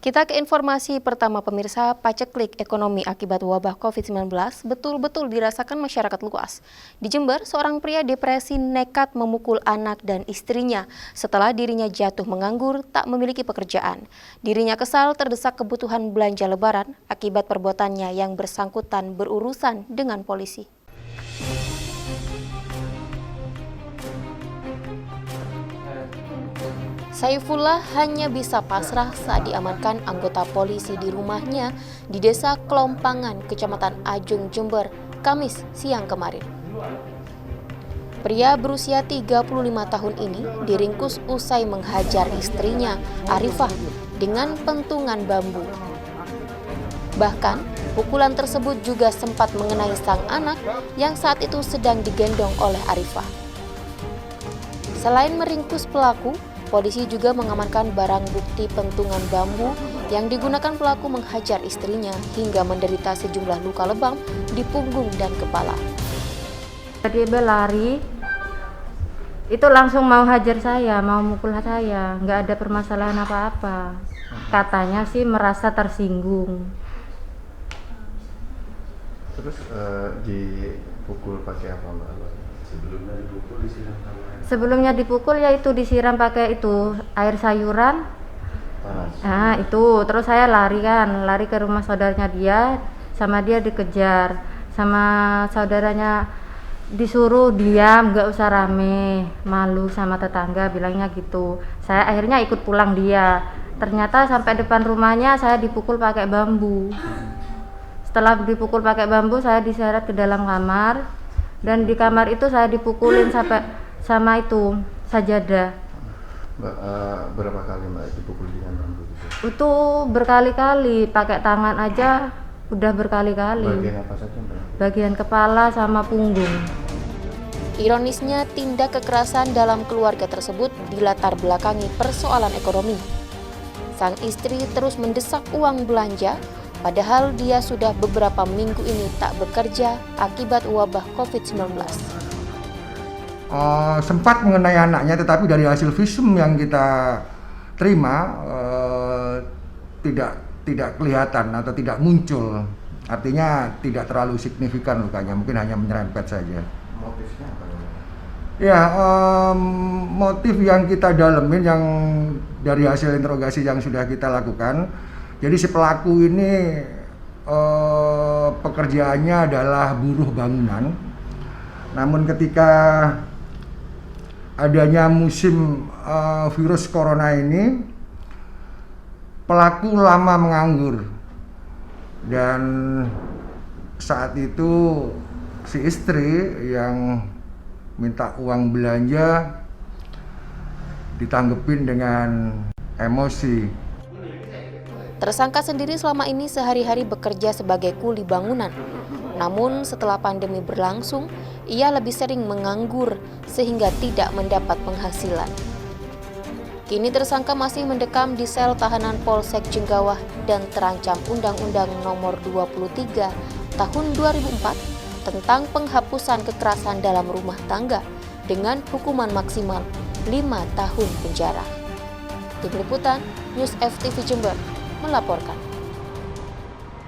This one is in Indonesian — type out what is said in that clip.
Kita ke informasi pertama pemirsa, paceklik ekonomi akibat wabah COVID-19 betul-betul dirasakan masyarakat luas. Di Jember, seorang pria depresi nekat memukul anak dan istrinya setelah dirinya jatuh menganggur tak memiliki pekerjaan. Dirinya kesal terdesak kebutuhan belanja lebaran akibat perbuatannya yang bersangkutan berurusan dengan polisi. Saifullah hanya bisa pasrah saat diamankan anggota polisi di rumahnya di Desa Kelompangan, Kecamatan Ajung, Jember, Kamis siang kemarin. Pria berusia 35 tahun ini diringkus usai menghajar istrinya, Arifah, dengan pentungan bambu. Bahkan, pukulan tersebut juga sempat mengenai sang anak yang saat itu sedang digendong oleh Arifah. Selain meringkus pelaku, polisi juga mengamankan barang bukti pentungan bambu yang digunakan pelaku menghajar istrinya hingga menderita sejumlah luka lebam di punggung dan kepala. Dia lari, itu langsung mau hajar saya, mau mukul saya, nggak ada permasalahan apa-apa. Katanya sih merasa tersinggung. Terus dipukul pakai apa Mbak? Sebelumnya dipukul ya itu disiram pakai itu air sayuran. Panas. Nah itu terus saya lari ke rumah saudaranya dia, sama dia dikejar, sama saudaranya disuruh diam, nggak usah rame, malu sama tetangga bilangnya gitu. Saya akhirnya ikut pulang dia. Ternyata sampai depan rumahnya saya dipukul pakai bambu. Setelah dipukul pakai bambu saya diseret ke dalam kamar, dan di kamar itu saya dipukulin sampai sama itu sajadah. Mbak, berapa kali Mbak dipukul dengan bambu gitu? Itu berkali-kali, pakai tangan aja udah berkali-kali. Bagian apa saja Mbak? Bagian kepala sama punggung. Ironisnya, tindak kekerasan dalam keluarga tersebut dilatar belakangi persoalan ekonomi. Sang istri terus mendesak uang belanja, padahal dia sudah beberapa minggu ini tak bekerja akibat wabah COVID-19. Sempat mengenai anaknya, tetapi dari hasil visum yang kita terima tidak kelihatan atau tidak muncul. Artinya tidak terlalu signifikan lukanya, mungkin hanya menyerempet saja. Motifnya apa? Ya, motif yang kita dalemin yang dari hasil interogasi yang sudah kita lakukan. Jadi si pelaku ini pekerjaannya adalah buruh bangunan. Namun ketika adanya musim virus corona ini, pelaku lama menganggur, dan saat itu si istri yang minta uang belanja ditanggepin dengan emosi. Tersangka sendiri selama ini sehari-hari bekerja sebagai kuli bangunan. Namun setelah pandemi berlangsung, ia lebih sering menganggur sehingga tidak mendapat penghasilan. Kini tersangka masih mendekam di sel tahanan Polsek Jenggawah dan terancam Undang-Undang Nomor 23 Tahun 2004 tentang penghapusan kekerasan dalam rumah tangga dengan hukuman maksimal 5 tahun penjara. Tim Liputan News FTV Jember melaporkan.